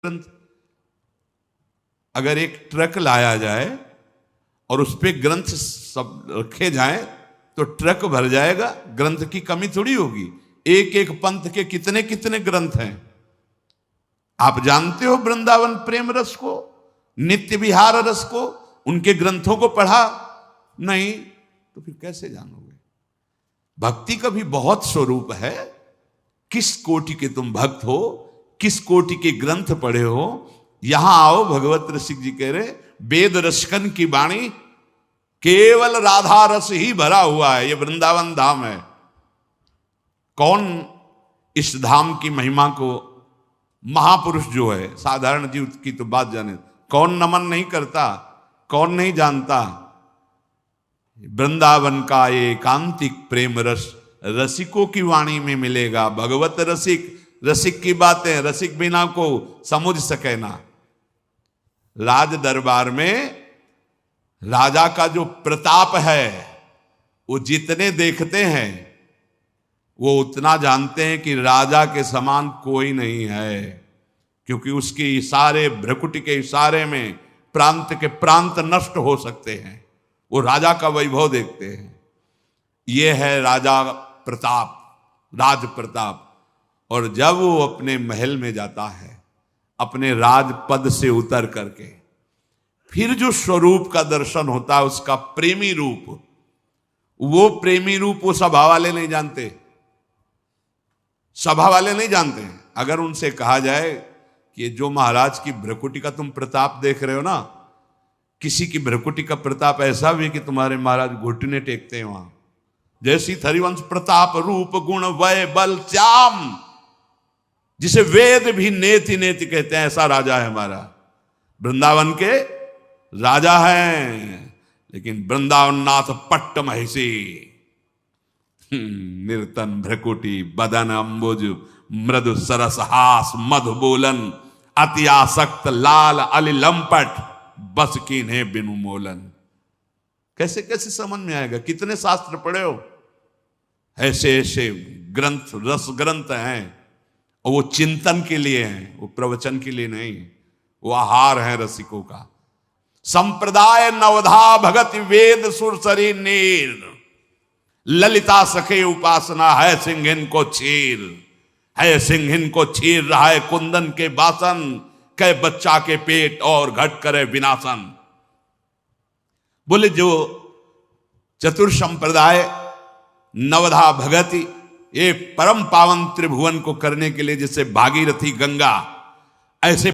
ग्रंथ। अगर एक ट्रक लाया जाए और उस पे ग्रंथ सब रखे जाएं तो ट्रक भर जाएगा, ग्रंथ की कमी थोड़ी होगी। एक एक पंथ के कितने कितने ग्रंथ हैं। आप जानते हो वृंदावन प्रेम रस को, नित्य विहार रस को, उनके ग्रंथों को पढ़ा नहीं तो फिर कैसे जानोगे। भक्ति का भी बहुत स्वरूप है। किस कोटि के तुम भक्त हो, किस कोटि के ग्रंथ पढ़े हो। यहां आओ, भगवत रसिक जी कह रहे वेद रसकन की वाणी, केवल राधा रस ही भरा हुआ है। ये वृंदावन धाम है। कौन इस धाम की महिमा को, महापुरुष जो है, साधारण जीव की तो बात जाने, कौन नमन नहीं करता, कौन नहीं जानता। वृंदावन का ये एकांतिक प्रेम रस रसिकों की वाणी में मिलेगा। भगवत रसिक, रसिक की बातें रसिक बिना को समझ सके ना। राज दरबार में राजा का जो प्रताप है वो जितने देखते हैं वो उतना जानते हैं कि राजा के समान कोई नहीं है, क्योंकि उसके इशारे, भ्रकुटी के इशारे में प्रांत के प्रांत नष्ट हो सकते हैं। वो राजा का वैभव देखते हैं। ये है राजा प्रताप, राज प्रताप। और जब वो अपने महल में जाता है, अपने राज पद से उतर करके, फिर जो स्वरूप का दर्शन होता है, उसका प्रेमी रूप, वो प्रेमी रूप वो सभा वाले नहीं जानते। सभा वाले नहीं जानते हैं। अगर उनसे कहा जाए कि जो महाराज की भ्रकुटी का तुम प्रताप देख रहे हो ना, किसी की भ्रकुटी का प्रताप ऐसा भी कि तुम्हारे महाराज घुटने टेकते हैं वहां। जैसी हरिवंश प्रताप रूप गुण वय बल श्याम, जिसे वेद भी नेति नेति कहते हैं, ऐसा राजा है हमारा। वृंदावन के राजा हैं, लेकिन वृंदावन नाथ पट्ट महिषी, निर्तन भ्रकुटी बदन अंबुज मृदु सरस हास मधु बोलन, अति आसक्त लाल अली लंपट बस कीन्हे बिनु मोलन। कैसे कैसे समझ में आएगा। कितने शास्त्र पढ़े हो, ऐसे ऐसे ग्रंथ, रस ग्रंथ हैं, और वो चिंतन के लिए हैं, वो प्रवचन के लिए नहीं। वो आहार है रसिकों का। संप्रदाय नवधा भगति वेद सुरसरी नीर, ललिता सखे उपासना है सिंहिन को चीर, है सिंहिन को चीर रहा है कुंदन के बासन, कै बच्चा के पेट और घट करे विनाशन। बोले जो चतुर संप्रदाय नवधा भगति, ये परम पावन त्रिभुवन को करने के लिए जैसे भागीरथी गंगा, ऐसे